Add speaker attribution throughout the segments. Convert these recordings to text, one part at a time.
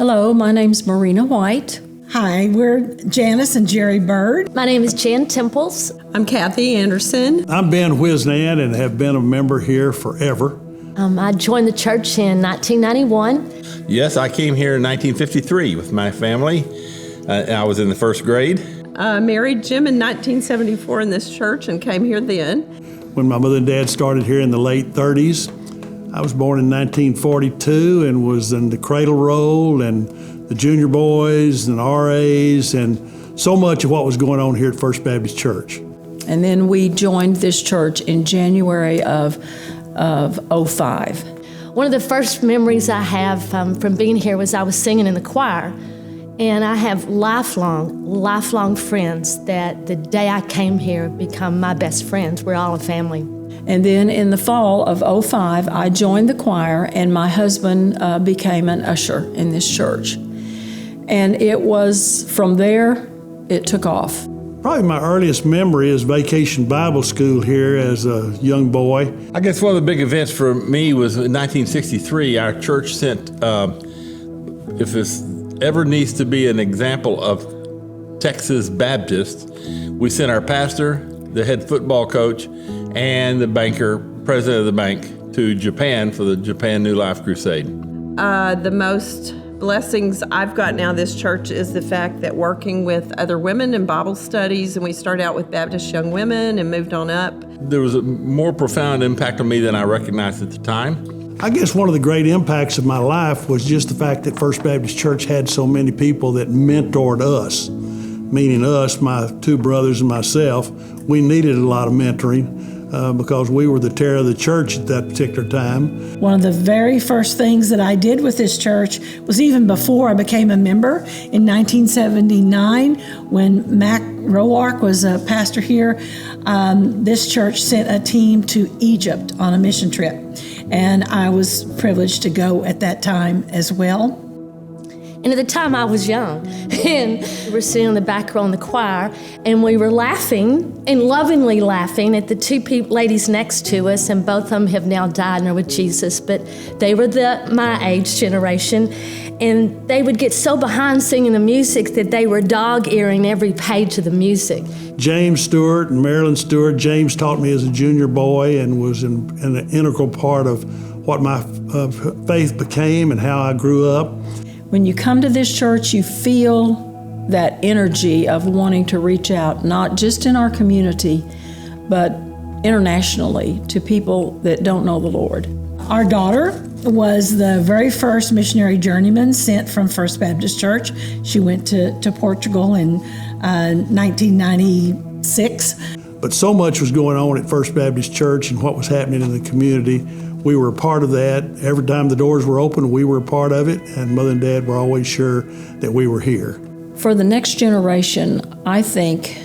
Speaker 1: Hello, my name's Marina White.
Speaker 2: Hi, we're Janice and Jerry Bird.
Speaker 3: My name is Jan Temples.
Speaker 4: I'm Kathy Anderson.
Speaker 5: I'm Ben Wisnan and have been a member here forever.
Speaker 3: I joined the church in 1991.
Speaker 6: Yes, I came here in 1953 with my family. I was in the first grade.
Speaker 4: Married Jim in 1974 in this church and came here then.
Speaker 5: When my mother and dad started here in the late 30s, I was born in 1942 and was in the cradle roll and the junior boys and RAs and so much of what was going on here at First Baptist Church.
Speaker 1: And then we joined this church in January of '05.
Speaker 3: One of the first memories I have from being here was I was singing in the choir. And I have lifelong friends that the day I came here become my best friends. We're all a family.
Speaker 1: And then in the fall of '05, I joined the choir and my husband became an usher in this church. And it was, from there, it took off.
Speaker 5: Probably my earliest memory is Vacation Bible School here as a young boy.
Speaker 6: I guess one of the big events for me was in 1963, our church sent, if this ever needs to be an example of Texas Baptist, we sent our pastor, the head football coach, and the banker, president of the bank, to Japan for the Japan New Life Crusade.
Speaker 4: The most blessings I've gotten out of this church is the fact that working with other women in Bible studies, and we started out with Baptist young women and moved on up.
Speaker 6: There was a more profound impact on me than I recognized at the time.
Speaker 5: I guess one of the great impacts of my life was just the fact that First Baptist Church had so many people that mentored us, meaning us, my two brothers and myself. We needed a lot of mentoring because we were the terror of the church at that particular time.
Speaker 2: One of the very first things that I did with this church was even before I became a member in 1979 when Mac Roark was a pastor here. This church sent a team to Egypt on a mission trip. And I was privileged to go at that time as well.
Speaker 3: And at the time I was young, and we were sitting in the back row in the choir, and we were laughing, and lovingly laughing at the two ladies next to us, and both of them have now died and are with Jesus, but they were my age generation, and they would get so behind singing the music that they were dog-earing every page of the music.
Speaker 5: James Stewart and Marilyn Stewart. James taught me as a junior boy and was an integral part of what my faith became and how I grew up.
Speaker 1: When you come to this church, you feel that energy of wanting to reach out, not just in our community, but internationally to people that don't know the Lord.
Speaker 2: Our daughter was the very first missionary journeyman sent from First Baptist Church. She went to Portugal in 1996.
Speaker 5: But so much was going on at First Baptist Church and what was happening in the community. We were a part of that. Every time the doors were open, we were a part of it, and Mother and Dad were always sure that we were here.
Speaker 1: For the next generation, I think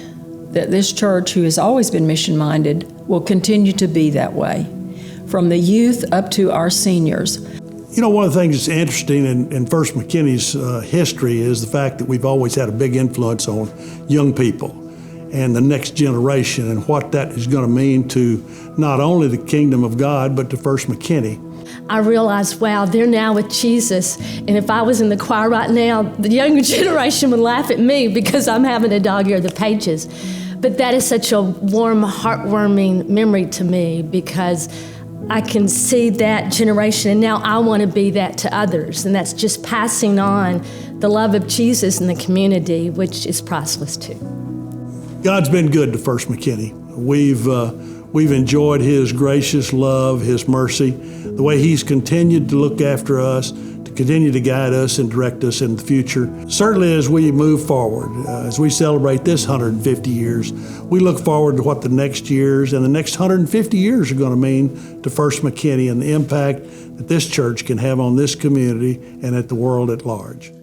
Speaker 1: that this church, who has always been mission-minded, will continue to be that way, from the youth up to our seniors.
Speaker 5: You know, one of the things that's interesting in First McKinney's history is the fact that we've always had a big influence on young people and the next generation and what that is going to mean to not only the kingdom of God, but to First McKinney.
Speaker 3: I realized, wow, they're now with Jesus. And if I was in the choir right now, the younger generation would laugh at me because I'm having to dog-ear the pages. But that is such a warm, heartwarming memory to me because I can see that generation, and now I want to be that to others. And that's just passing on the love of Jesus in the community, which is priceless too.
Speaker 5: God's been good to First McKinney. We've enjoyed His gracious love, His mercy, the way He's continued to look after us, to continue to guide us and direct us in the future. Certainly as we move forward, as we celebrate this 150 years, we look forward to what the next years and the next 150 years are going to mean to First McKinney and the impact that this church can have on this community and at the world at large.